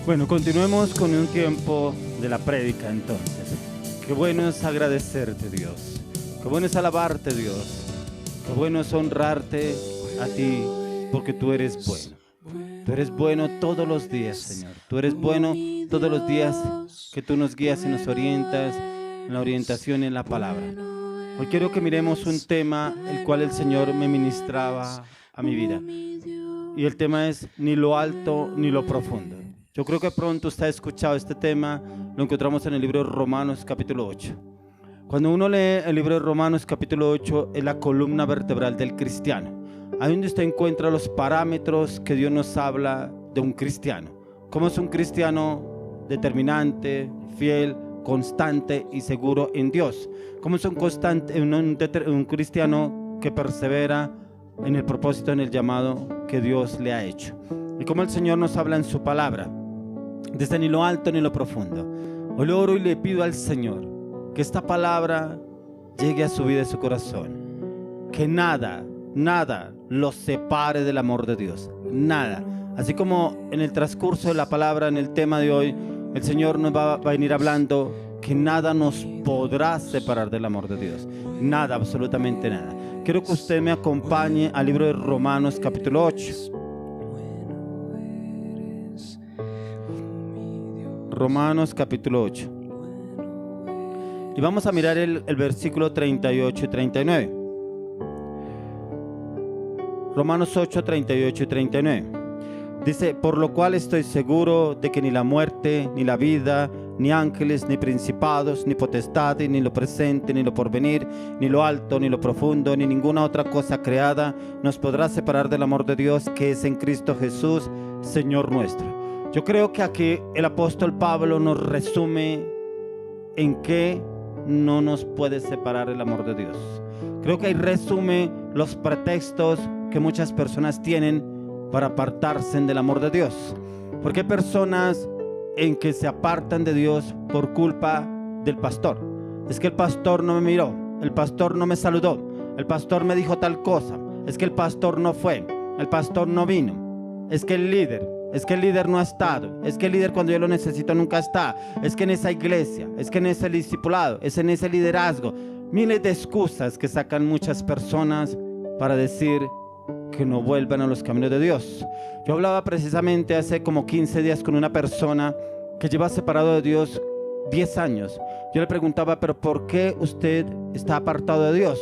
Bueno, continuemos con un tiempo de la prédica entonces. Qué bueno es agradecerte, Dios. Qué bueno es alabarte, Dios. Qué bueno es honrarte a ti, porque tú eres bueno. Tú eres bueno todos los días, Señor. Tú eres bueno todos los días que tú nos guías y nos orientas en la orientación y en la palabra. Hoy quiero que miremos un tema el cual el Señor me ministraba a mi vida. Y el tema es ni lo alto ni lo profundo. Yo creo que pronto usted ha escuchado este tema. Lo encontramos en el libro de Romanos capítulo 8. Cuando uno lee el libro de Romanos capítulo 8, es la columna vertebral del cristiano. Ahí donde usted encuentra los parámetros que Dios nos habla de un cristiano. ¿Cómo es un cristiano determinante, fiel, constante y seguro en Dios? ¿Cómo es un cristiano que persevera en el propósito, en el llamado que Dios le ha hecho? Y cómo el Señor nos habla en su palabra, desde ni lo alto ni lo profundo. Hoy le oro y le pido al Señor que esta palabra llegue a su vida y su corazón. Que nada los separe del amor de Dios. Nada. Así como en el transcurso de la palabra, en el tema de hoy, el Señor nos va a venir hablando que nada nos podrá separar del amor de Dios. Nada, absolutamente nada. Quiero que usted me acompañe al libro de Romanos capítulo 8. Romanos capítulo 8. Y vamos a mirar el versículo 38 y 39. Romanos 8, 38 y 39. Dice: por lo cual estoy seguro de que ni la muerte, ni la vida, ni ángeles, ni principados, ni potestades, ni lo presente, ni lo porvenir, ni lo alto, ni lo profundo, ni ninguna otra cosa creada nos podrá separar del amor de Dios que es en Cristo Jesús, Señor nuestro. Yo creo que aquí el apóstol Pablo nos resume en qué no nos puede separar el amor de Dios. Creo que ahí resume los pretextos que muchas personas tienen para apartarse del amor de Dios. Porque hay personas en que se apartan de Dios por culpa del pastor. Es que el pastor no me miró, el pastor no me saludó, el pastor me dijo tal cosa, es que el pastor no fue, el pastor no vino, es que el líder no ha estado, es que el líder cuando yo lo necesito nunca está, es que en esa iglesia, es que en ese discipulado, es en ese liderazgo. Miles de excusas que sacan muchas personas para decir que no vuelvan a los caminos de Dios. Yo hablaba precisamente hace como 15 días con una persona que lleva separado de Dios 10 años. Yo le preguntaba, pero ¿por qué usted está apartado de Dios?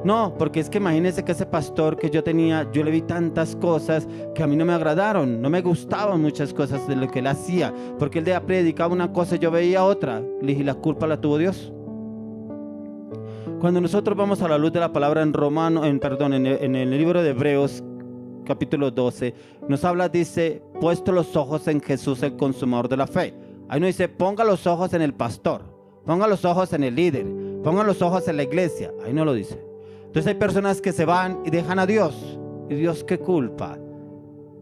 No, porque es que imagínese que ese pastor que yo tenía, yo le vi tantas cosas que a mí no me agradaron, no me gustaban muchas cosas de lo que él hacía, porque él predicaba una cosa y yo veía otra. Le dije, ¿la culpa la tuvo Dios? Cuando nosotros vamos a la luz de la palabra en el libro de Hebreos capítulo 12, nos habla, dice, puesto los ojos en Jesús, el consumador de la fe. Ahí no dice, ponga los ojos en el pastor, ponga los ojos en el líder, ponga los ojos en la iglesia. Ahí no lo dice. Entonces hay personas que se van y dejan a Dios. ¿Y Dios qué culpa?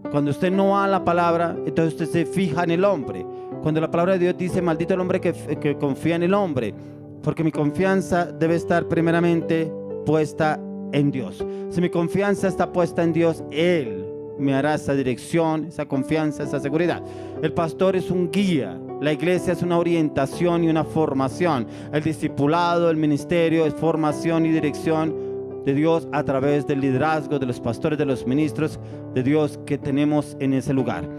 Cuando usted no va a la palabra, entonces usted se fija en el hombre. Cuando la palabra de Dios dice, maldito el hombre que confía en el hombre, porque mi confianza debe estar primeramente puesta en Dios. Si mi confianza está puesta en Dios, Él me hará esa dirección, esa confianza, esa seguridad. El pastor es un guía, la iglesia es una orientación y una formación. El discipulado, el ministerio es formación y dirección de Dios a través del liderazgo de los pastores, de los ministros de Dios que tenemos en ese lugar.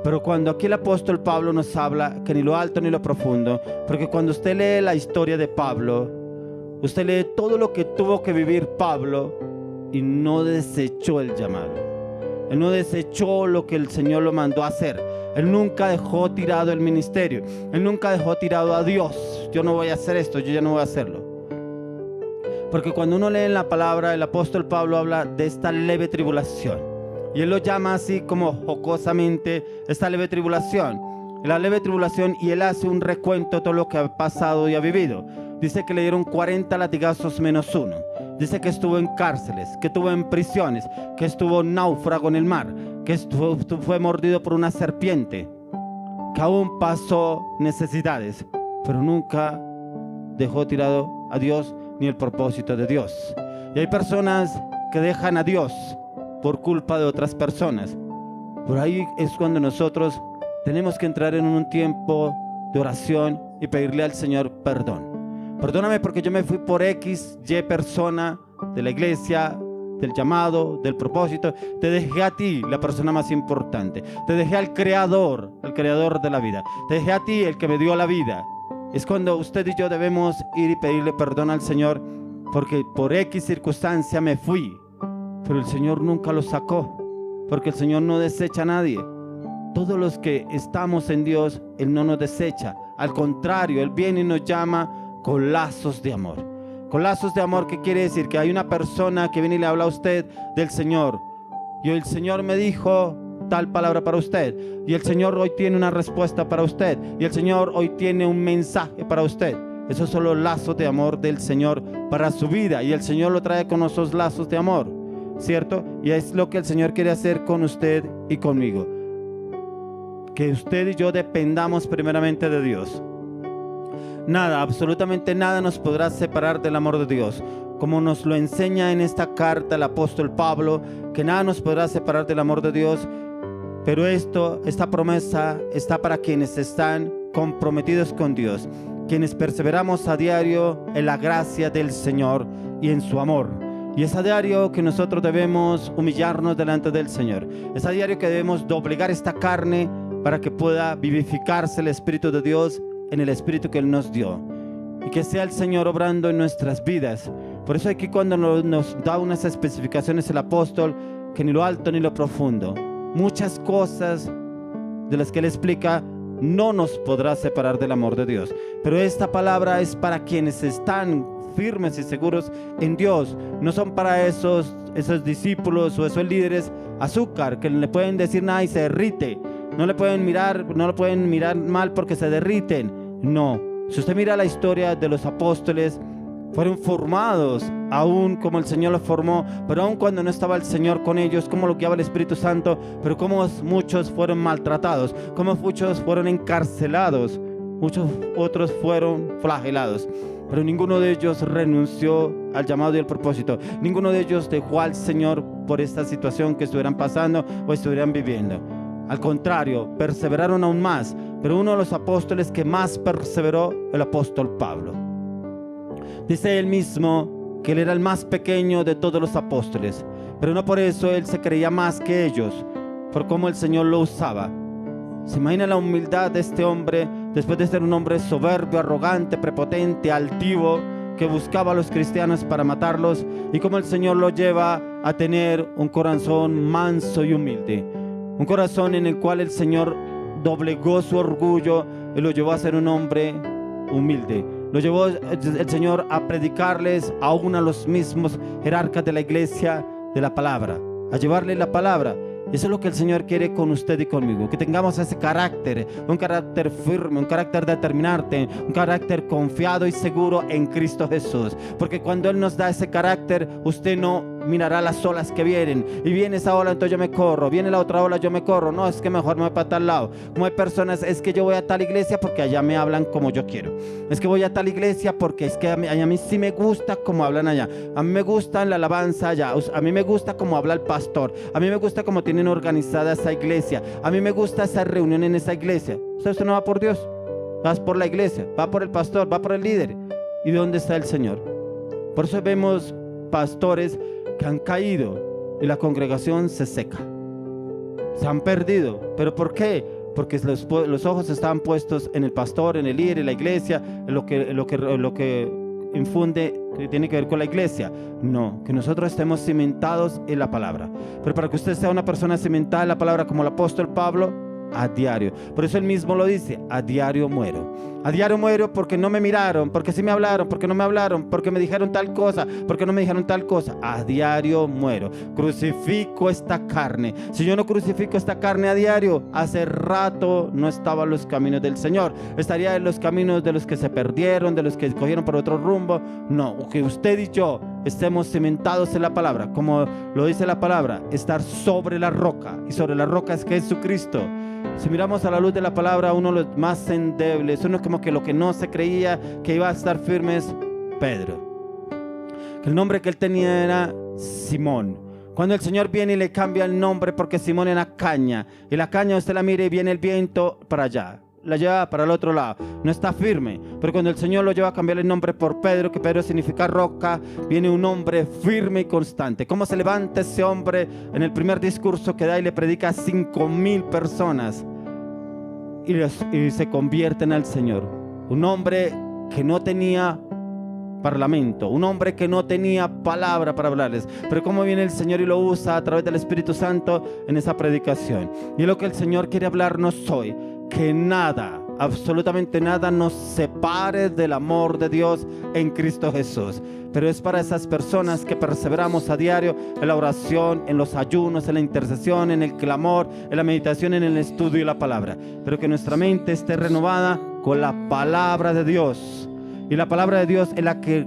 Pero cuando aquí el apóstol Pablo nos habla que ni lo alto ni lo profundo, porque cuando usted lee la historia de Pablo, usted lee todo lo que tuvo que vivir Pablo y no desechó el llamado. Él no desechó lo que el Señor lo mandó a hacer. Él nunca dejó tirado el ministerio. Él nunca dejó tirado a Dios. Yo no voy a hacer esto, yo ya no voy a hacerlo. Porque cuando uno lee en la palabra, el apóstol Pablo habla de esta leve tribulación. Y él lo llama así como jocosamente, esta leve tribulación. La leve tribulación, y él hace un recuento de todo lo que ha pasado y ha vivido. Dice que le dieron 40 latigazos menos uno. Dice que estuvo en cárceles, que estuvo en prisiones, que estuvo náufrago en el mar, que fue mordido por una serpiente, que aún pasó necesidades, pero nunca dejó tirado a Dios ni el propósito de Dios. Y hay personas que dejan a Dios por culpa de otras personas. Por ahí es cuando nosotros tenemos que entrar en un tiempo de oración y pedirle al Señor perdón. Perdóname porque yo me fui por X, Y persona de la iglesia, del llamado, del propósito. Te dejé a ti, la persona más importante. Te dejé al creador de la vida. Te dejé a ti, el que me dio la vida. Es cuando usted y yo debemos ir y pedirle perdón al Señor, porque por X circunstancia me fui, pero el Señor nunca lo sacó, porque el Señor no desecha a nadie. Todos los que estamos en Dios, Él no nos desecha. Al contrario, Él viene y nos llama con lazos de amor. Con lazos de amor, ¿qué quiere decir? Que hay una persona que viene y le habla a usted del Señor. Y el Señor me dijo tal palabra para usted. Y el Señor hoy tiene una respuesta para usted. Y el Señor hoy tiene un mensaje para usted. Esos son los lazos de amor del Señor para su vida. Y el Señor lo trae con esos lazos de amor, ¿cierto? Y es lo que el Señor quiere hacer con usted y conmigo. Que usted y yo dependamos primeramente de Dios. Nada, absolutamente nada nos podrá separar del amor de Dios. Como nos lo enseña en esta carta el apóstol Pablo, que nada nos podrá separar del amor de Dios. Pero esta promesa está para quienes están comprometidos con Dios, quienes perseveramos a diario en la gracia del Señor y en su amor. Y es a diario que nosotros debemos humillarnos delante del Señor. Es a diario que debemos doblegar esta carne para que pueda vivificarse el Espíritu de Dios en el Espíritu que Él nos dio. Y que sea el Señor obrando en nuestras vidas. Por eso aquí cuando nos da unas especificaciones el apóstol, que ni lo alto ni lo profundo, muchas cosas de las que Él explica no nos podrá separar del amor de Dios. Pero esta palabra es para quienes están firmes y seguros en Dios. No son para esos discípulos o esos líderes azúcar que le pueden decir nada y se derrite. No lo pueden mirar mal porque se derriten. No. Si usted mira la historia de los apóstoles, fueron formados aún como el Señor los formó, pero aún cuando no estaba el Señor con ellos, como lo guiaba el Espíritu Santo, pero como muchos fueron maltratados, como muchos fueron encarcelados, muchos otros fueron flagelados, pero ninguno de ellos renunció al llamado y al propósito. Ninguno de ellos dejó al Señor por esta situación que estuvieran pasando o estuvieran viviendo. Al contrario, perseveraron aún más, pero uno de los apóstoles que más perseveró, el apóstol Pablo. Dice él mismo que él era el más pequeño de todos los apóstoles, pero no por eso él se creía más que ellos, por cómo el Señor lo usaba. ¿Se imagina la humildad de este hombre después de ser un hombre soberbio, arrogante, prepotente, altivo, que buscaba a los cristianos para matarlos, y cómo el Señor lo lleva a tener un corazón manso y humilde? Un corazón en el cual el Señor doblegó su orgullo y lo llevó a ser un hombre humilde. Lo llevó el Señor a predicarles aún a los mismos jerarcas de la iglesia de la palabra, a llevarle la palabra. Eso es lo que el Señor quiere con usted y conmigo, que tengamos ese carácter, un carácter firme, un carácter determinante, un carácter confiado y seguro en Cristo Jesús. Porque cuando Él nos da ese carácter, usted no mirará las olas que vienen, y viene esa ola, entonces yo me corro, viene la otra ola, yo me corro. No, es que mejor me voy para tal lado. Como hay personas, es que yo voy a tal iglesia porque allá me hablan como yo quiero. Es que voy a tal iglesia porque es que a mí sí me gusta como hablan allá. A mí me gusta la alabanza allá. A mí me gusta como habla el pastor. A mí me gusta como tienen organizada esa iglesia. A mí me gusta esa reunión en esa iglesia. Usted no va por Dios, vas por la iglesia, va por el pastor, va por el líder. ¿Y dónde está el Señor? Por eso vemos pastores que han caído y la congregación se seca, se han perdido. ¿Pero por qué? Porque los ojos estaban puestos en el pastor, en el líder, en la iglesia, en lo que infunde, que tiene que ver con la iglesia. No, que nosotros estemos cimentados en la palabra. Pero para que usted sea una persona cimentada en la palabra como el apóstol Pablo, a diario. Por eso él mismo lo dice: a diario muero. A diario muero porque no me miraron, porque sí me hablaron, porque no me hablaron, porque me dijeron tal cosa, porque no me dijeron tal cosa. A diario muero. Crucifico esta carne. Si yo no crucifico esta carne a diario, hace rato no estaba en los caminos del Señor. Estaría en los caminos de los que se perdieron, de los que cogieron por otro rumbo. No, que usted y yo estemos cimentados en la palabra, como lo dice la palabra, estar sobre la roca, y sobre la roca es Jesucristo. Si miramos a la luz de la palabra, uno de los más endebles, uno como que lo que no se creía que iba a estar firme es Pedro. Que el nombre que él tenía era Simón. Cuando el Señor viene y le cambia el nombre porque Simón era caña, y la caña usted la mira y viene el viento para allá, la lleva para el otro lado, no está firme. Pero cuando el Señor lo lleva a cambiar el nombre por Pedro, que Pedro significa roca, viene un hombre firme y constante. ¿Cómo se levanta ese hombre en el primer discurso que da y le predica a 5,000 personas y se convierten al Señor? Un hombre que no tenía parlamento, un hombre que no tenía palabra para hablarles, pero cómo viene el Señor y lo usa a través del Espíritu Santo en esa predicación. Y es lo que el Señor quiere hablarnos hoy, que nada, absolutamente nada nos separe del amor de Dios en Cristo Jesús. Pero es para esas personas que perseveramos a diario en la oración, en los ayunos, en la intercesión, en el clamor, en la meditación, en el estudio de la palabra, pero que nuestra mente esté renovada con la palabra de Dios. Y la palabra de Dios es la que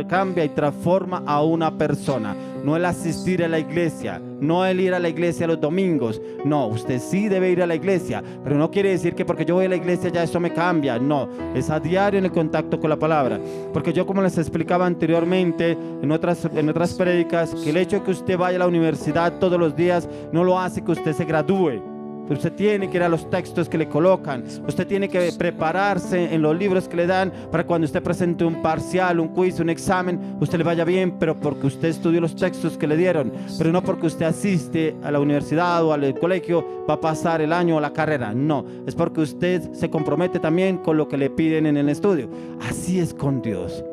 cambia y transforma a una persona. No el asistir a la iglesia, no el ir a la iglesia los domingos. No, usted sí debe ir a la iglesia, pero no quiere decir que porque yo voy a la iglesia ya eso me cambia. No, es a diario en el contacto con la palabra. Porque yo, como les explicaba anteriormente en otras prédicas, que el hecho de que usted vaya a la universidad todos los días no lo hace que usted se gradúe. Pero usted tiene que ir a los textos que le colocan, usted tiene que prepararse en los libros que le dan para cuando usted presente un parcial, un quiz, un examen, usted le vaya bien, pero porque usted estudió los textos que le dieron, pero no porque usted asiste a la universidad o al colegio va a pasar el año o la carrera. No, es porque usted se compromete también con lo que le piden en el estudio. Así es con Dios,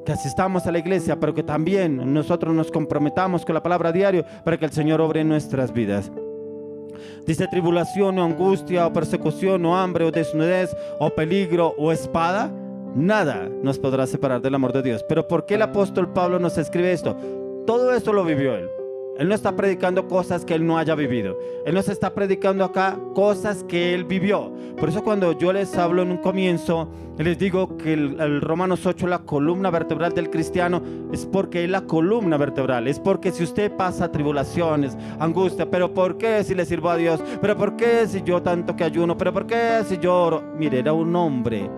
que asistamos a la iglesia, pero que también nosotros nos comprometamos con la palabra a diario para que el Señor obre en nuestras vidas. Dice: tribulación o angustia o persecución o hambre o desnudez o peligro o espada, nada nos podrá separar del amor de Dios. Pero ¿por qué el apóstol Pablo nos escribe esto? Todo esto lo vivió él. Él no está predicando cosas que él no haya vivido. Él nos está predicando acá cosas que él vivió. Por eso cuando yo les hablo en un comienzo, les digo que el Romanos 8 es la columna vertebral del cristiano, es porque es la columna vertebral. Es porque si usted pasa tribulaciones, angustia, pero ¿por qué si le sirvo a Dios? ¿Pero por qué si yo tanto que ayuno? ¿Pero por qué si yo oro? Mire, era un hombre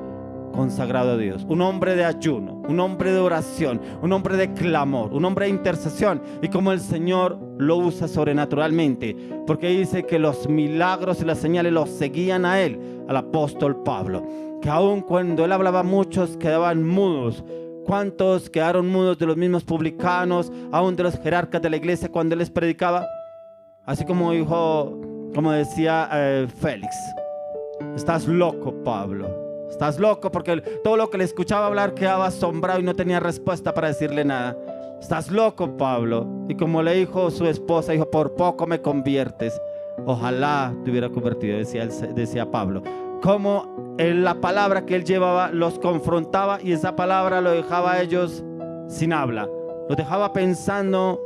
consagrado a Dios, un hombre de ayuno, un hombre de oración, un hombre de clamor, un hombre de intercesión, y como el Señor lo usa sobrenaturalmente, porque dice que los milagros y las señales los seguían a él, al apóstol Pablo, que aun cuando él hablaba muchos quedaban mudos. ¿Cuántos quedaron mudos de los mismos publicanos, aun de los jerarcas de la iglesia cuando él les predicaba? Así como decía Félix: estás loco, Pablo. Estás loco, porque todo lo que le escuchaba hablar quedaba asombrado y no tenía respuesta para decirle nada. Estás loco, Pablo. Y como le dijo su esposa, dijo: por poco me conviertes. Ojalá te hubiera convertido, decía Pablo. Como la palabra que él llevaba los confrontaba, y esa palabra lo dejaba a ellos sin habla. Los dejaba pensando: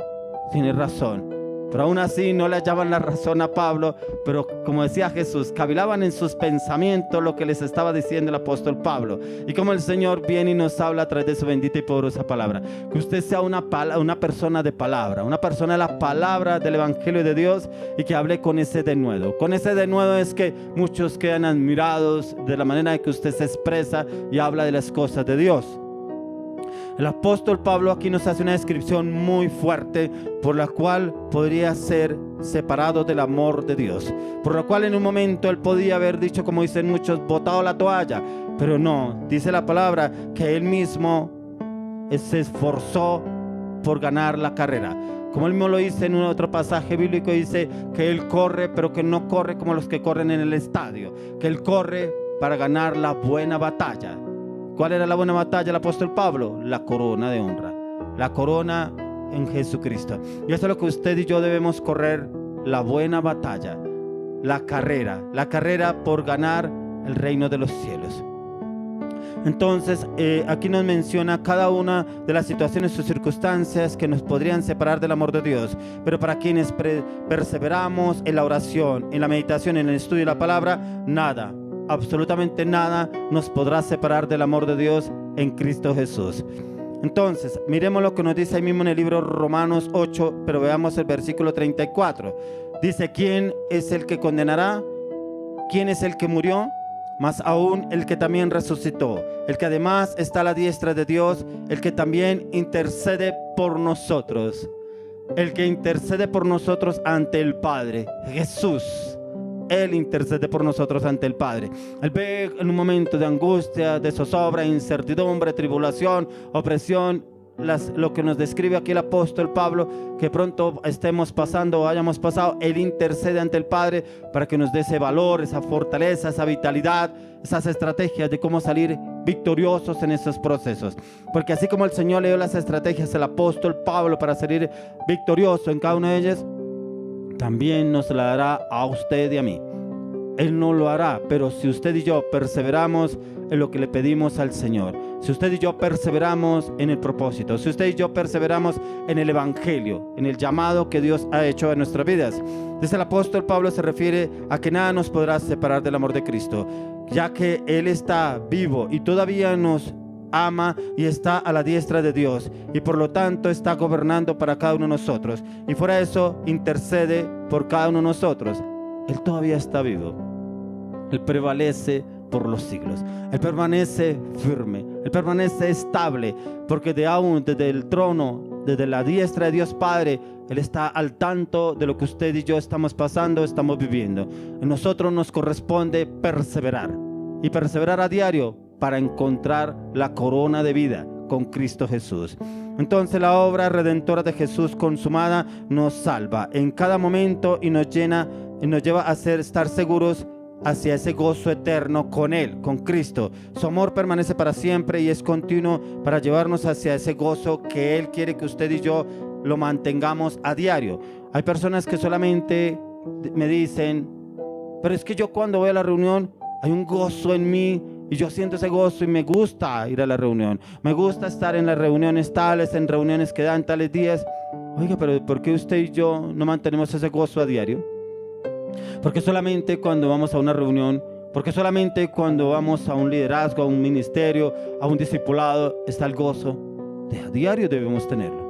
tienes razón. Pero aún así no le hallaban la razón a Pablo, pero como decía Jesús, cavilaban en sus pensamientos lo que les estaba diciendo el apóstol Pablo. Y como el Señor viene y nos habla a través de su bendita y poderosa palabra, que usted sea una persona de palabra, una persona de la palabra del Evangelio de Dios, y que hable con ese denuedo. Con ese denuedo es que muchos quedan admirados de la manera en que usted se expresa y habla de las cosas de Dios. El apóstol Pablo aquí nos hace una descripción muy fuerte por la cual podría ser separado del amor de Dios, por lo cual en un momento él podía haber dicho, como dicen muchos, botado la toalla, pero no, dice la palabra que él mismo se esforzó por ganar la carrera. Como él mismo lo dice en un otro pasaje bíblico, dice que él corre, pero que no corre como los que corren en el estadio, que él corre para ganar la buena batalla. ¿Cuál era la buena batalla del apóstol Pablo? La corona de honra, la corona en Jesucristo. Y eso es lo que usted y yo debemos correr: la buena batalla, la carrera por ganar el reino de los cielos. Entonces aquí nos menciona cada una de las situaciones o circunstancias que nos podrían separar del amor de Dios, pero para quienes perseveramos en la oración, en la meditación, en el estudio de la palabra, nada, absolutamente nada nos podrá separar del amor de Dios en Cristo Jesús. Entonces, miremos lo que nos dice ahí mismo en el libro Romanos 8, pero veamos el versículo 34. Dice: ¿quién es el que condenará? ¿Quién es el que murió? Más aún el que también resucitó, el que además está a la diestra de Dios, el que también intercede por nosotros. el que intercede por nosotros ante el Padre, Jesús. Él intercede por nosotros ante el Padre. Él ve en un momento de angustia, de zozobra, incertidumbre, tribulación, opresión, lo que nos describe aquí el apóstol Pablo, que pronto estemos pasando o hayamos pasado. Él intercede ante el Padre para que nos dé ese valor, esa fortaleza, esa vitalidad, esas estrategias de cómo salir victoriosos en esos procesos. Porque así como el Señor le dio las estrategias al apóstol Pablo para salir victorioso en cada una de ellas, también nos la dará a usted y a mí. Él no lo hará, pero si usted y yo perseveramos en lo que le pedimos al Señor, si usted y yo perseveramos en el propósito, si usted y yo perseveramos en el evangelio, en el llamado que Dios ha hecho en nuestras vidas. Desde el apóstol Pablo se refiere a que nada nos podrá separar del amor de Cristo, ya que Él está vivo y todavía nos ama y está a la diestra de Dios, y por lo tanto está gobernando para cada uno de nosotros, y fuera de eso intercede por cada uno de nosotros. Él todavía está vivo. Él prevalece por los siglos. Él permanece firme. Él permanece estable, porque desde el trono, desde la diestra de Dios Padre, Él está al tanto de lo que usted y yo estamos pasando, estamos viviendo. A nosotros nos corresponde perseverar, y perseverar a diario para encontrar la corona de vida con Cristo Jesús. Entonces la obra redentora de Jesús consumada nos salva en cada momento y nos llena y nos lleva a estar seguros hacia ese gozo eterno con Él, con Cristo. Su amor permanece para siempre y es continuo para llevarnos hacia ese gozo que Él quiere que usted y yo lo mantengamos a diario. Hay personas que solamente me dicen: pero es que yo cuando voy a la reunión hay un gozo en mí y yo siento ese gozo y me gusta ir a la reunión, me gusta estar en las reuniones tales, en reuniones que dan tales días. Oiga, pero ¿por qué usted y yo no mantenemos ese gozo a diario? Porque solamente cuando vamos a una reunión, porque solamente cuando vamos a un liderazgo, a un ministerio, a un discipulado, está el gozo. A diario debemos tenerlo.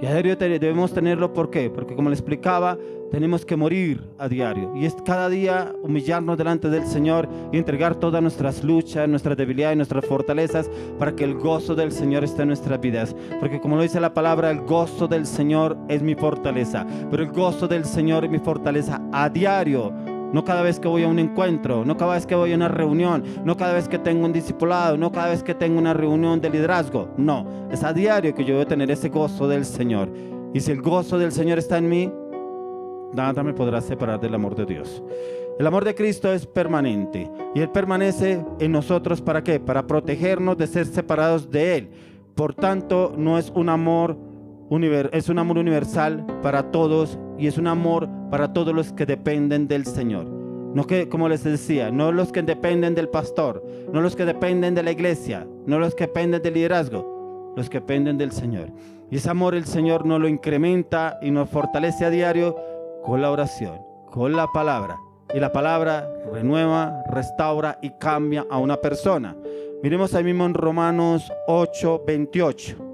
Y a diario debemos tenerlo, ¿por qué? Porque como le explicaba, tenemos que morir a diario. Y es cada día humillarnos delante del Señor y entregar todas nuestras luchas, nuestras debilidades, nuestras fortalezas, para que el gozo del Señor esté en nuestras vidas. Porque como lo dice la palabra, el gozo del Señor es mi fortaleza. Pero el gozo del Señor es mi fortaleza a diario. No cada vez que voy a un encuentro, no cada vez que voy a una reunión, no cada vez que tengo un discipulado, no cada vez que tengo una reunión de liderazgo. No, es a diario que yo debo tener ese gozo del Señor. Y si el gozo del Señor está en mí, nada me podrá separar del amor de Dios. El amor de Cristo es permanente y Él permanece en nosotros. ¿Para qué? Para protegernos de ser separados de Él. Por tanto, no es un amor es un amor universal para todos, y es un amor para todos los que dependen del Señor. No que, como les decía, no los que dependen del pastor, no los que dependen de la iglesia, no los que dependen del liderazgo, los que dependen del Señor. Y ese amor el Señor nos lo incrementa y nos fortalece a diario con la oración, con la palabra. Y la palabra renueva, restaura y cambia a una persona. Miremos ahí mismo en Romanos 8:28.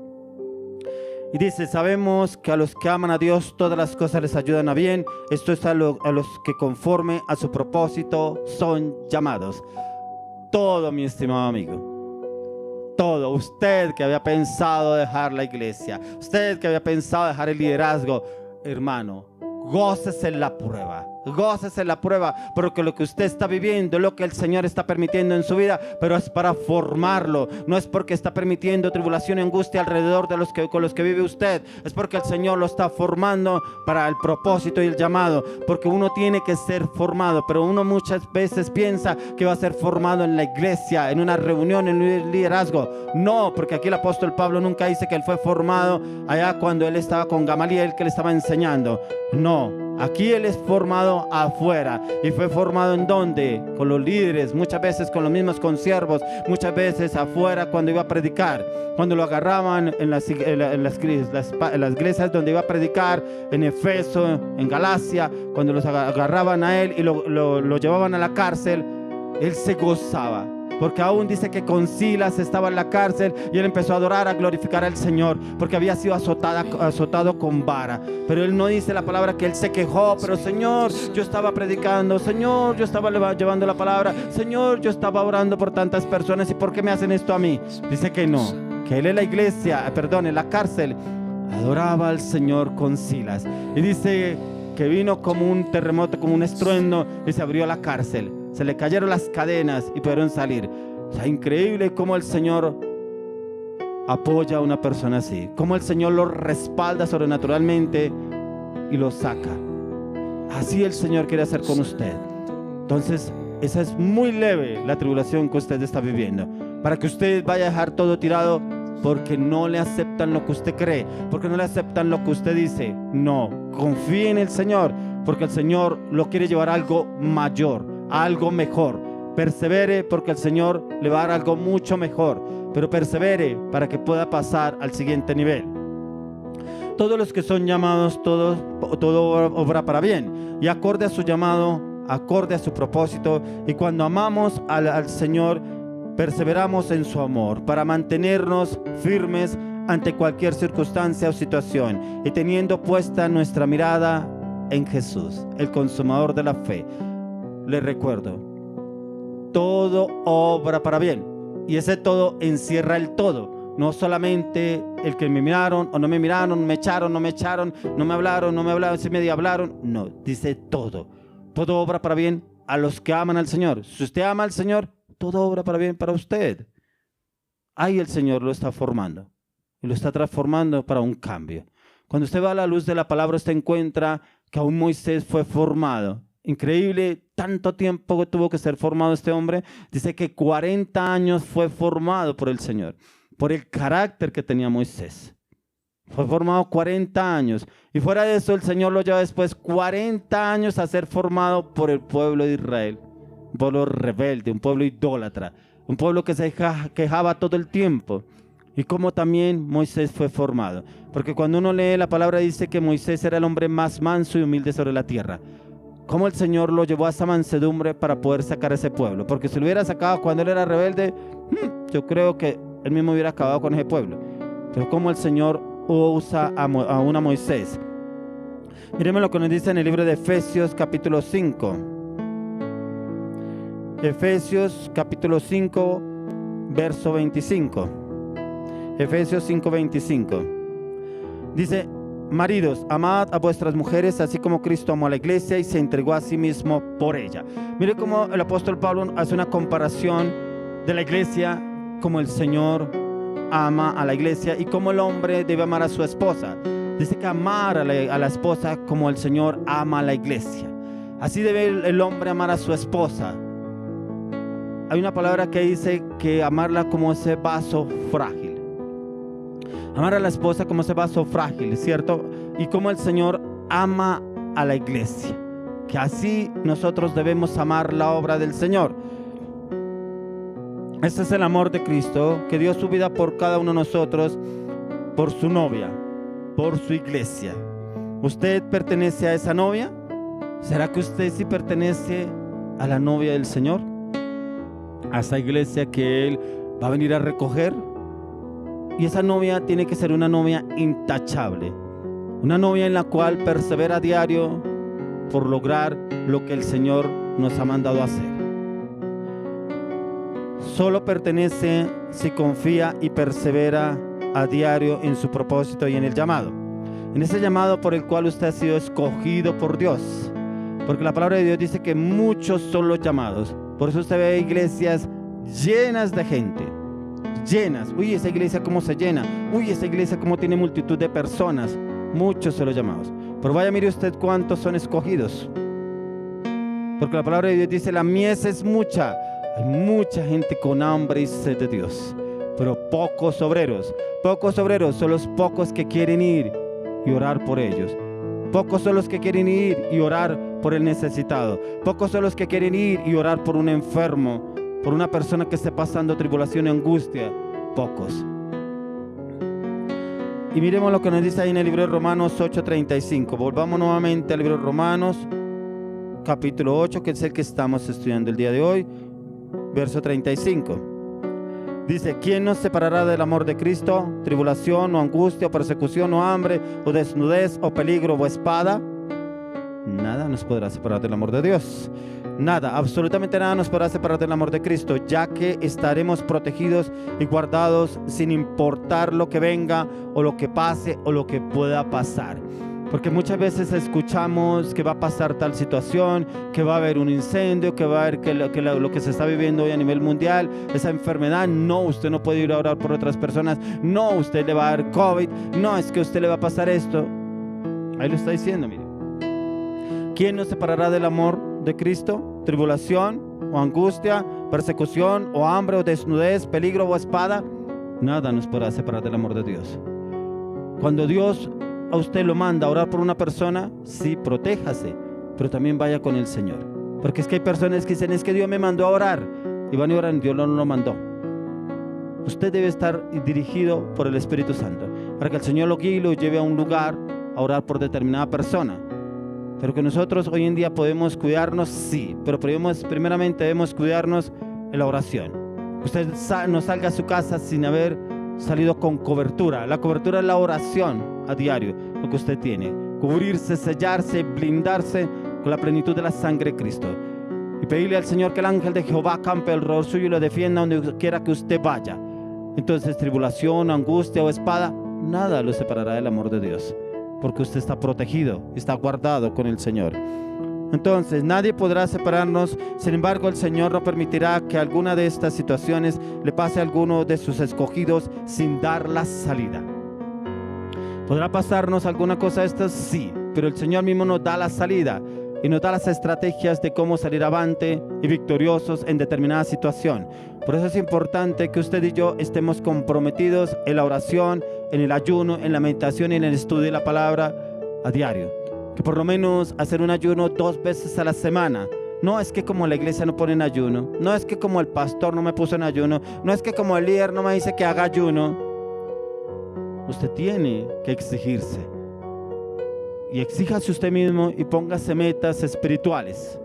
Y dice: sabemos que a los que aman a Dios todas las cosas les ayudan a bien. Esto es a los que conforme a su propósito son llamados. Todo, mi estimado amigo, todo. Usted que había pensado dejar la iglesia, usted que había pensado dejar el liderazgo, hermano, gócese en la prueba. Gócese en la prueba, porque lo que usted está viviendo es lo que el Señor está permitiendo en su vida, pero es para formarlo. No es porque está permitiendo tribulación y angustia alrededor de con los que vive usted, es porque el Señor lo está formando para el propósito y el llamado. Porque uno tiene que ser formado, pero uno muchas veces piensa que va a ser formado en la iglesia, en una reunión, en un liderazgo. No, porque aquí el apóstol Pablo nunca dice que él fue formado allá cuando él estaba con Gamaliel, que le estaba enseñando. No, aquí él es formado afuera. ¿Y fue formado en dónde? Con los líderes, muchas veces con los mismos consiervos, muchas veces afuera cuando iba a predicar, cuando lo agarraban en las iglesias donde iba a predicar, en Efeso, en Galacia, cuando los agarraban a él y lo llevaban a la cárcel, él se gozaba. Porque aún dice que con Silas estaba en la cárcel y él empezó a adorar, a glorificar al Señor, porque había sido azotado con vara. Pero él no dice la palabra que él se quejó: pero Señor, yo estaba predicando, Señor, yo estaba llevando la palabra, Señor, yo estaba orando por tantas personas, ¿y por qué me hacen esto a mí? Dice que no, que él en la iglesia, en la cárcel, adoraba al Señor con Silas. Y dice que vino como un terremoto, como un estruendo, y se abrió la cárcel. Se le cayeron las cadenas y pudieron salir. O sea, increíble cómo el Señor apoya a una persona así, cómo el Señor lo respalda sobrenaturalmente y lo saca. Así el Señor quiere hacer con usted. Entonces, esa es muy leve la tribulación que usted está viviendo, para que usted vaya a dejar todo tirado porque no le aceptan lo que usted cree, porque no le aceptan lo que usted dice. No, confíe en el Señor, porque el Señor lo quiere llevar a algo mayor, a algo mejor. Persevere, porque el Señor le va a dar algo mucho mejor, pero persevere para que pueda pasar al siguiente nivel. Todos los que son llamados, todo obra para bien, y acorde a su llamado, acorde a su propósito. Y cuando amamos al Señor, perseveramos en su amor para mantenernos firmes ante cualquier circunstancia o situación, y teniendo puesta nuestra mirada en Jesús, el consumador de la fe. Les recuerdo, todo obra para bien, y ese todo encierra el todo. No solamente el que me miraron o no me miraron, me echaron, no me echaron, no me hablaron, si me hablaron. No, dice todo. Todo obra para bien a los que aman al Señor. Si usted ama al Señor, todo obra para bien para usted. Ahí el Señor lo está formando y lo está transformando para un cambio. Cuando usted va a la luz de la palabra, usted encuentra que aún Moisés fue formado. Increíble, tanto tiempo tuvo que ser formado este hombre. Dice que 40 años fue formado por el Señor, por el carácter que tenía Moisés. Fue formado 40 años. Y fuera de eso, el Señor lo lleva después 40 años a ser formado por el pueblo de Israel. Un pueblo rebelde, un pueblo idólatra, un pueblo que se quejaba todo el tiempo. Y como también Moisés fue formado. Porque cuando uno lee la palabra, dice que Moisés era el hombre más manso y humilde sobre la tierra. Cómo el Señor lo llevó a esa mansedumbre para poder sacar a ese pueblo. Porque si lo hubiera sacado cuando él era rebelde, yo creo que él mismo hubiera acabado con ese pueblo. Pero como el Señor usa a una Moisés. Miremos lo que nos dice en el libro de Efesios capítulo 5. Efesios capítulo 5, verso 25. Efesios 5, 25. Dice: maridos, amad a vuestras mujeres, así como Cristo amó a la iglesia y se entregó a sí mismo por ella. Mire cómo el apóstol Pablo hace una comparación de la iglesia, como el Señor ama a la iglesia y cómo el hombre debe amar a su esposa. Dice que amar a la esposa como el Señor ama a la iglesia. Así debe el hombre amar a su esposa. Hay una palabra que dice que amarla como ese vaso frágil. Amar a la esposa como ese vaso frágil, ¿cierto? Y como el Señor ama a la iglesia. Que así nosotros debemos amar la obra del Señor. Este es el amor de Cristo, que dio su vida por cada uno de nosotros, por su novia, por su iglesia. ¿Usted pertenece a esa novia? ¿Será que usted sí pertenece a la novia del Señor? A esa iglesia que Él va a venir a recoger. Y esa novia tiene que ser una novia intachable. Una novia en la cual persevera a diario por lograr lo que el Señor nos ha mandado a hacer. Solo pertenece si confía y persevera a diario en su propósito y en el llamado. En ese llamado por el cual usted ha sido escogido por Dios. Porque la palabra de Dios dice que muchos son los llamados. Por eso usted ve iglesias llenas de gente. Llenas. Uy, esa iglesia cómo se llena. Uy, esa iglesia cómo tiene multitud de personas. Muchos son los llamados. Pero vaya, mire usted cuántos son escogidos. Porque la palabra de Dios dice: la mies es mucha. Hay mucha gente con hambre y sed de Dios, pero pocos obreros. Pocos obreros son los pocos que quieren ir y orar por ellos. Pocos son los que quieren ir y orar por el necesitado. Pocos son los que quieren ir y orar por un enfermo, por una persona que esté pasando tribulación y angustia. Pocos. Y miremos lo que nos dice ahí en el libro de Romanos 8:35. Volvamos nuevamente al libro de Romanos, capítulo 8, que es el que estamos estudiando el día de hoy. Verso 35. Dice: ¿quién nos separará del amor de Cristo? ¿Tribulación o angustia o persecución o hambre o desnudez o peligro o espada? nada nos podrá separar del amor de Dios. Nada, absolutamente nada nos podrá separar del amor de Cristo, ya que estaremos protegidos y guardados sin importar lo que venga o lo que pase o lo que pueda pasar. Porque muchas veces escuchamos que va a pasar tal situación, que va a haber un incendio, que va a haber lo que se está viviendo hoy a nivel mundial, esa enfermedad. No, usted no puede ir a orar por otras personas. No, usted le va a dar COVID. No, es que a usted le va a pasar esto. Ahí lo está diciendo, mire. ¿Quién nos separará del amor de Cristo? ¿Tribulación o angustia, persecución o hambre o desnudez, peligro o espada? Nada nos podrá separar del amor de Dios. Cuando Dios a usted lo manda a orar por una persona, sí, protéjase, pero también vaya con el Señor. Porque es que hay personas que dicen, es que Dios me mandó a orar, y van y oran, Dios no lo mandó. Usted debe estar dirigido por el Espíritu Santo, para que el Señor lo guíe y lo lleve a un lugar a orar por determinada persona. Pero que nosotros hoy en día podemos cuidarnos, sí, pero primeramente debemos cuidarnos en la oración. Usted no salga a su casa sin haber salido con cobertura. La cobertura es la oración a diario, lo que usted tiene. Cubrirse, sellarse, blindarse con la plenitud de la sangre de Cristo. Y pedirle al Señor que el ángel de Jehová campe alrededor suyo y lo defienda donde quiera que usted vaya. Entonces, tribulación, angustia o espada, nada lo separará del amor de Dios, porque usted está protegido, está guardado con el Señor. Entonces, nadie podrá separarnos. Sin embargo, el Señor no permitirá que alguna de estas situaciones le pase a alguno de sus escogidos sin dar la salida. ¿Podrá pasarnos alguna cosa de estas? Sí, pero el Señor mismo nos da la salida y nos da las estrategias de cómo salir avante y victoriosos en determinada situación. Por eso es importante que usted y yo estemos comprometidos en la oración, en el ayuno, en la meditación y en el estudio de la palabra a diario. Que por lo menos hacer un ayuno 2 veces a la semana. No es que como la iglesia no pone en ayuno, no es que como el pastor no me puso en ayuno, no es que como el líder no me dice que haga ayuno. Usted tiene que exigirse. Y exíjase usted mismo y póngase metas espirituales.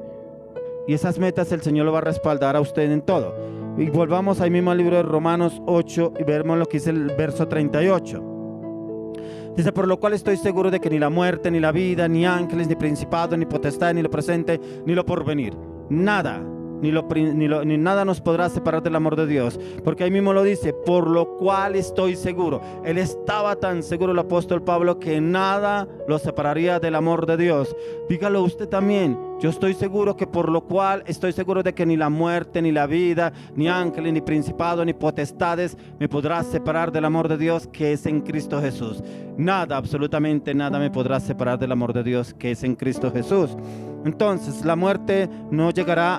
Y esas metas el Señor lo va a respaldar a usted en todo. Y volvamos ahí mismo al libro de Romanos 8 y veremos lo que dice el verso 38. Dice, por lo cual estoy seguro de que ni la muerte, ni la vida, ni ángeles, ni principado, ni potestad, ni lo presente, ni lo porvenir, nada, ni nada nos podrá separar del amor de Dios. Porque ahí mismo lo dice, por lo cual estoy seguro. Él estaba tan seguro, el apóstol Pablo, que nada lo separaría del amor de Dios. Dígalo usted también. Yo estoy seguro que por lo cual estoy seguro de que ni la muerte, ni la vida, ni ángeles, ni principado, ni potestades me podrá separar del amor de Dios que es en Cristo Jesús. Nada, absolutamente nada me podrá separar del amor de Dios que es en Cristo Jesús. Entonces la muerte nos llegará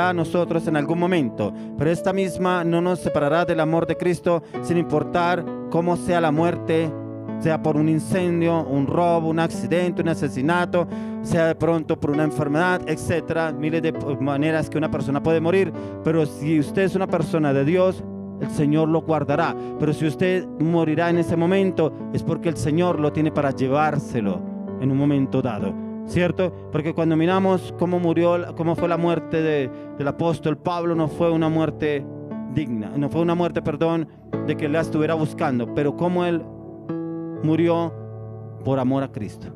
a nosotros en algún momento, pero esta misma no nos separará del amor de Cristo, sin importar cómo sea la muerte, sea por un incendio, un robo, un accidente, un asesinato, sea de pronto por una enfermedad, etcétera. Miles de maneras que una persona puede morir, pero si usted es una persona de Dios, el Señor lo guardará. Pero si usted morirá en ese momento, es porque el Señor lo tiene para llevárselo en un momento dado, ¿cierto? Porque cuando miramos cómo fue la muerte del apóstol Pablo, no fue una muerte digna, no fue una muerte, de que la estuviera buscando, pero cómo él murió por amor a Cristo.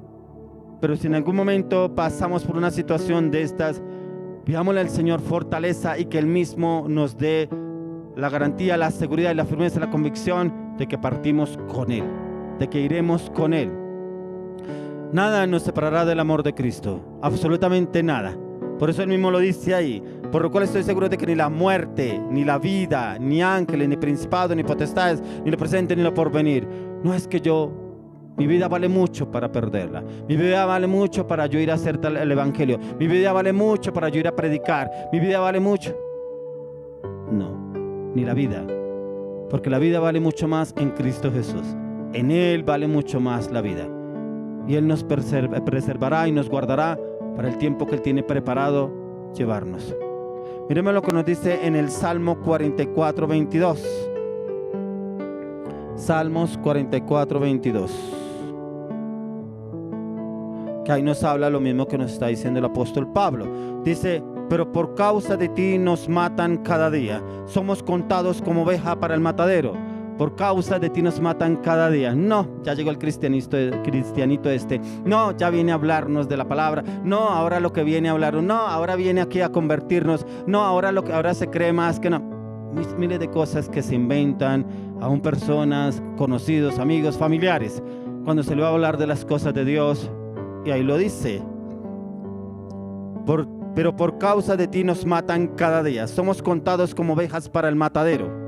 Pero si en algún momento pasamos por una situación de estas, pidámosle al Señor fortaleza y que Él mismo nos dé la garantía, la seguridad y la firmeza, la convicción de que partimos con Él, de que iremos con Él. Nada nos separará del amor de Cristo, absolutamente nada. Por eso Él mismo lo dice ahí, por lo cual estoy seguro de que ni la muerte, ni la vida, ni ángeles, ni principados, ni potestades, ni lo presente, ni lo porvenir. No es que mi vida vale mucho para perderla. Mi vida vale mucho para yo ir a hacer el evangelio. Mi vida vale mucho para yo ir a predicar. Mi vida vale mucho. No, ni la vida. Porque la vida vale mucho más en Cristo Jesús. En Él vale mucho más la vida. Y Él nos preservará y nos guardará para el tiempo que Él tiene preparado llevarnos. Miremos lo que nos dice en el Salmo 44, 22. Salmos 44, 22. Que ahí nos habla lo mismo que nos está diciendo el apóstol Pablo. Dice, pero por causa de ti nos matan cada día. Somos contados como oveja para el matadero. por causa de ti nos matan cada día. No, ya llegó el cristianito este. No, ya viene a hablarnos de la palabra. No, ahora lo que viene a hablar. No, ahora viene aquí a convertirnos. No, ahora se cree más que no. Miles de cosas que se inventan, aún personas, conocidos, amigos, familiares, cuando se le va a hablar de las cosas de Dios. Y ahí lo dice. Pero por causa de ti nos matan cada día. Somos contados como ovejas para el matadero.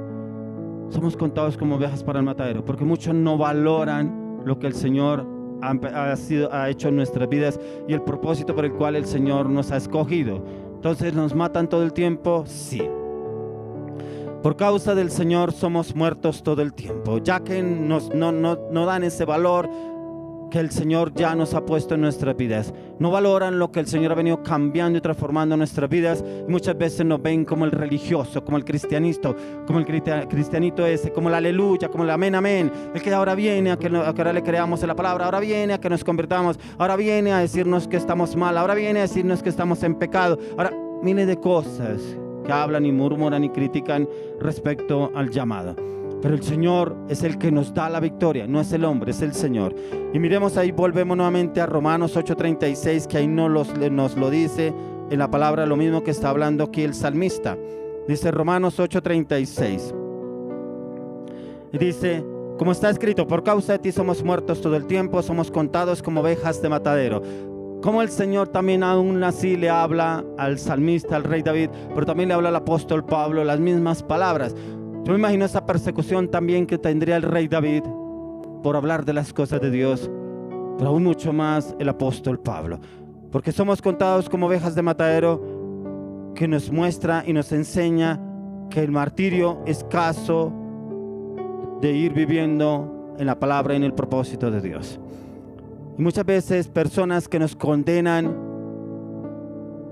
Somos contados como ovejas para el matadero, porque muchos no valoran lo que el Señor ha hecho en nuestras vidas y el propósito por el cual el Señor nos ha escogido. Entonces, ¿nos matan todo el tiempo? Sí. Por causa del Señor somos muertos todo el tiempo, ya que no dan ese valor que el Señor ya nos ha puesto en nuestras vidas. No valoran lo que el Señor ha venido cambiando y transformando en nuestras vidas. Y muchas veces nos ven como el religioso, como el cristianito, como el cristianito ese, como el aleluya, como el amén, amén. El que ahora viene a que ahora le creamos en la palabra, ahora viene a que nos convirtamos, ahora viene a decirnos que estamos mal, ahora viene a decirnos que estamos en pecado. Ahora, miles de cosas que hablan y murmuran y critican respecto al llamado. Pero el Señor es el que nos da la victoria, no es el hombre, es el Señor. Y miremos ahí, volvemos nuevamente a Romanos 8:36, que ahí nos lo dice en la palabra, lo mismo que está hablando aquí el salmista. Dice Romanos 8:36. Y dice, como está escrito, por causa de ti somos muertos todo el tiempo, somos contados como ovejas de matadero. Como el Señor también aún así le habla al salmista, al rey David, pero también le habla al apóstol Pablo las mismas palabras. Yo me imagino esa persecución también que tendría el rey David por hablar de las cosas de Dios, pero aún mucho más el apóstol Pablo, porque somos contados como ovejas de matadero, que nos muestra y nos enseña que el martirio es caso de ir viviendo en la palabra y en el propósito de Dios. Y muchas veces personas que nos condenan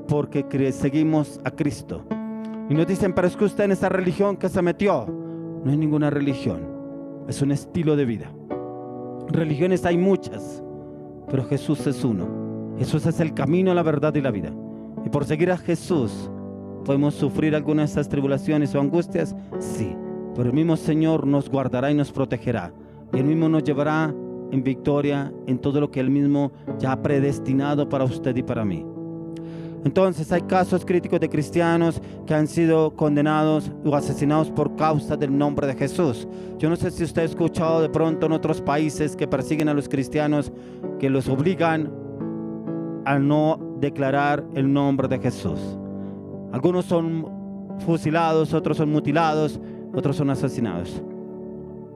porque seguimos a Cristo. Y nos dicen, pero es que usted en esa religión que se metió. No es ninguna religión, es un estilo de vida. Religiones hay muchas, pero Jesús es uno. Jesús es el camino, la verdad y la vida. Y por seguir a Jesús, ¿podemos sufrir algunas de estas tribulaciones o angustias? Sí, pero el mismo Señor nos guardará y nos protegerá. Y Él mismo nos llevará en victoria en todo lo que Él mismo ya ha predestinado para usted y para mí. Entonces hay casos críticos de cristianos que han sido condenados o asesinados por causa del nombre de Jesús. Yo no sé si usted ha escuchado de pronto en otros países que persiguen a los cristianos, que los obligan a no declarar el nombre de Jesús. Algunos son fusilados, otros son mutilados, otros son asesinados.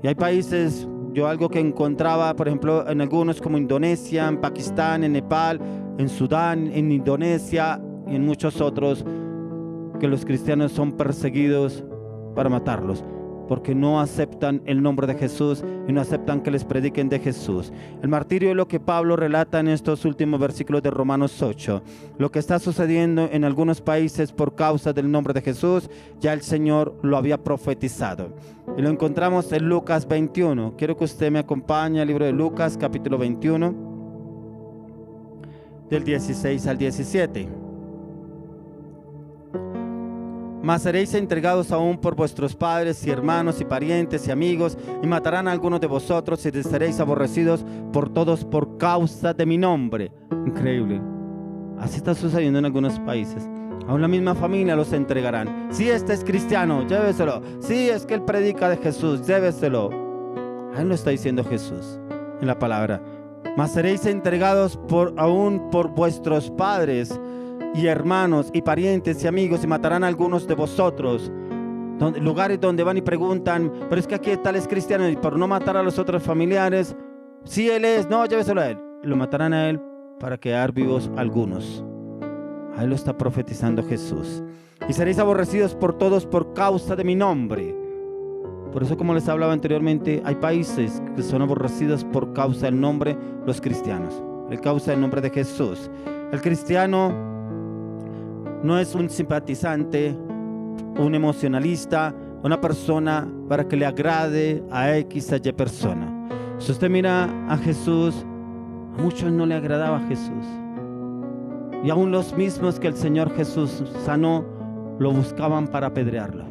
Y hay países, yo algo que encontraba, por ejemplo, en algunos como Indonesia, en Pakistán, en Nepal, en Sudán, en Indonesia y en muchos otros, que los cristianos son perseguidos para matarlos, porque no aceptan el nombre de Jesús y no aceptan que les prediquen de Jesús. El martirio es lo que Pablo relata en estos últimos versículos de Romanos 8. Lo que está sucediendo en algunos países por causa del nombre de Jesús, ya el Señor lo había profetizado. Y lo encontramos en Lucas 21. Quiero que usted me acompañe al libro de Lucas, capítulo 21. Del 16 al 17. Mas seréis entregados aún por vuestros padres y hermanos y parientes y amigos, y matarán a algunos de vosotros, y seréis aborrecidos por todos por causa de mi nombre. Increíble. Así está sucediendo en algunos países. Aún la misma familia los entregarán. Si este es cristiano, lléveselo. Si es que él predica de Jesús, lléveselo. Ahí lo está diciendo Jesús en la palabra. Mas seréis entregados aún por vuestros padres y hermanos y parientes y amigos, y matarán a algunos de vosotros. Lugares donde van y preguntan, pero es que aquí tal es cristiano, y por no matar a los otros familiares, si él es, no, lléveselo a él. Lo matarán a él para quedar vivos algunos. Ahí lo está profetizando Jesús. Y seréis aborrecidos por todos por causa de mi nombre. Por eso, como les hablaba anteriormente, hay países que son aborrecidos por causa del nombre, los cristianos, por causa del nombre de Jesús. El cristiano no es un simpatizante, un emocionalista, una persona para que le agrade a X, a Y persona. Si usted mira a Jesús, a muchos no le agradaba a Jesús. Y aún los mismos que el Señor Jesús sanó, lo buscaban para apedrearlo.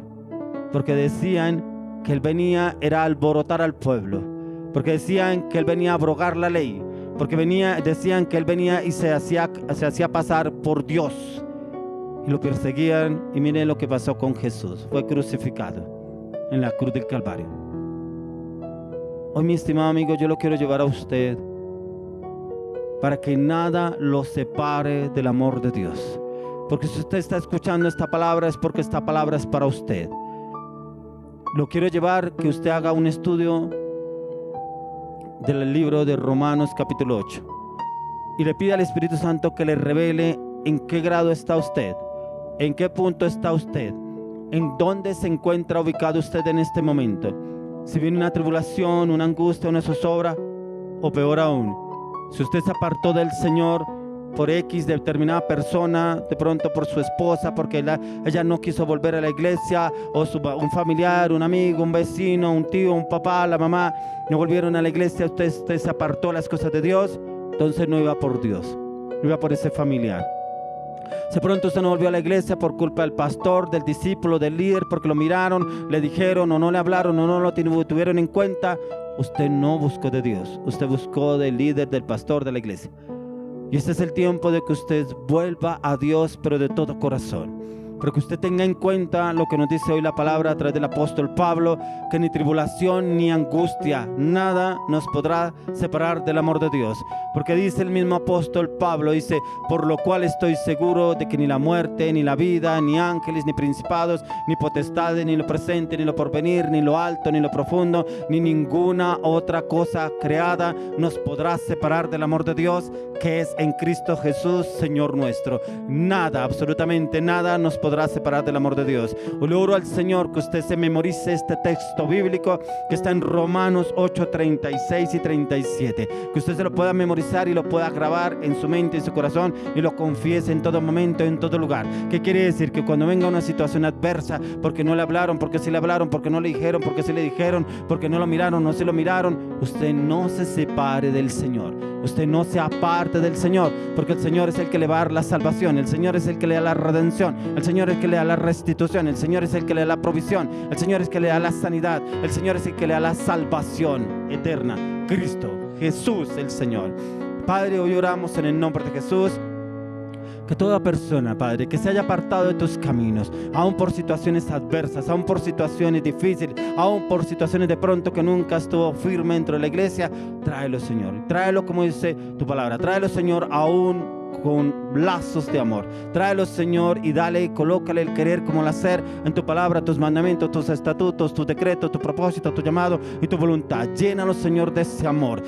Porque decían que Él venía era a alborotar al pueblo, porque decían que Él venía a abrogar la ley, porque decían que Él venía y se hacía pasar por Dios, y lo perseguían. Y miren lo que pasó con Jesús: fue crucificado en la cruz del Calvario. Hoy, mi estimado amigo, yo lo quiero llevar a usted para que nada lo separe del amor de Dios, porque si usted está escuchando esta palabra es porque esta palabra es para usted. Lo quiero llevar que usted haga un estudio del libro de Romanos capítulo 8 y le pida al Espíritu Santo que le revele en qué grado está usted, en qué punto está usted, en dónde se encuentra ubicado usted en este momento. Si viene una tribulación, una angustia, una zozobra, o peor aún, si usted se apartó del Señor por X determinada persona, de pronto por su esposa, porque ella no quiso volver a la iglesia, o un familiar, un amigo, un vecino, un tío, un papá, la mamá, no volvieron a la iglesia, usted se apartó de las cosas de Dios, entonces no iba por Dios, no iba por ese familiar. Si pronto usted no volvió a la iglesia por culpa del pastor, del discípulo, del líder, porque lo miraron, le dijeron o no le hablaron o no lo tuvieron en cuenta, usted no buscó de Dios, usted buscó del líder, del pastor, de la iglesia. Y este es el tiempo de que usted vuelva a Dios, pero de todo corazón. Pero que usted tenga en cuenta lo que nos dice hoy la palabra a través del apóstol Pablo, que ni tribulación ni angustia, nada nos podrá separar del amor de Dios. Porque dice el mismo apóstol Pablo, dice: por lo cual estoy seguro de que ni la muerte, ni la vida, ni ángeles, ni principados, ni potestades, ni lo presente, ni lo porvenir, ni lo alto, ni lo profundo, ni ninguna otra cosa creada nos podrá separar del amor de Dios, que es en Cristo Jesús, Señor nuestro. Nada, absolutamente nada nos podrá separar del amor de Dios. Le oro al Señor que usted se memorice este texto bíblico que está en Romanos 8, 36 y 37. Que usted se lo pueda memorizar y lo pueda grabar en su mente y su corazón y lo confiese en todo momento, en todo lugar. ¿Qué quiere decir? Que cuando venga una situación adversa, porque no le hablaron, porque sí le hablaron, porque no le dijeron, porque sí le dijeron, porque no lo miraron, no se lo miraron, usted no se separe del Señor. Usted no se aparte del Señor, porque el Señor es el que le va a dar la salvación, el Señor es el que le da la redención, el Señor es el que le da la restitución, el Señor es el que le da la provisión, el Señor es el que le da la sanidad, el Señor es el que le da la salvación eterna. Cristo, Jesús el Señor. Padre, hoy oramos en el nombre de Jesús, que toda persona, Padre, que se haya apartado de tus caminos, aún por situaciones adversas, aún por situaciones difíciles, aún por situaciones de pronto que nunca estuvo firme dentro de la iglesia, tráelo, Señor. Tráelo, como dice tu palabra, tráelo, Señor, aún con lazos de amor. Tráelo, Señor, y dale y colócale el querer como el hacer en tu palabra, tus mandamientos, tus estatutos, tus decretos, tu propósito, tu llamado y tu voluntad. Llénalo, Señor, de ese amor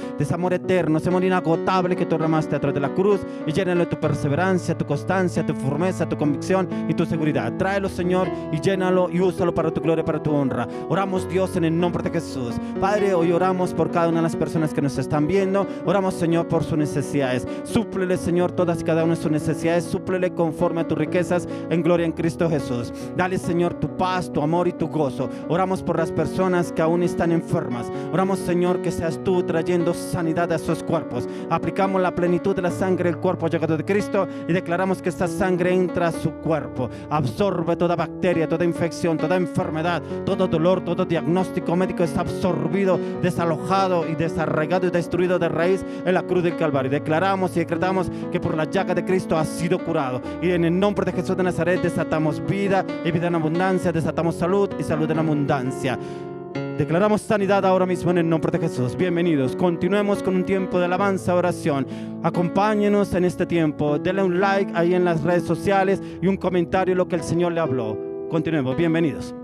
eterno, ese amor inagotable que tú derramaste a través de la cruz, y llénalo de tu perseverancia, tu constancia, tu firmeza, tu convicción y tu seguridad. Tráelo, Señor, y llénalo y úsalo para tu gloria, para tu honra. Oramos, Dios, en el nombre de Jesús. Padre, hoy oramos por cada una de las personas que nos están viendo. Oramos, Señor, por sus necesidades. Súplele, Señor, todas y cada una de sus necesidades. Súplele conforme a tus riquezas en gloria en Cristo Jesús. Dale, Señor, tu paz, tu amor y tu gozo. Oramos por las personas que aún están enfermas. Oramos, Señor, que seas tú trayendo sanidad a sus cuerpos. Aplicamos la plenitud de la sangre del cuerpo llegado de Cristo y declaramos que esta sangre entra a su cuerpo, absorbe toda bacteria, toda infección, toda enfermedad, todo dolor, todo diagnóstico médico está absorbido, desalojado y desarraigado y destruido de raíz en la cruz del Calvario. Declaramos y decretamos que por la llaga de Cristo ha sido curado, y en el nombre de Jesús de Nazaret desatamos vida y vida en abundancia, desatamos salud y salud en abundancia. Declaramos sanidad ahora mismo en el nombre de Jesús. Bienvenidos, continuemos con un tiempo de alabanza, oración. Acompáñenos en este tiempo. Denle un like ahí en las redes sociales y un comentario lo que el Señor le habló. Continuemos, bienvenidos.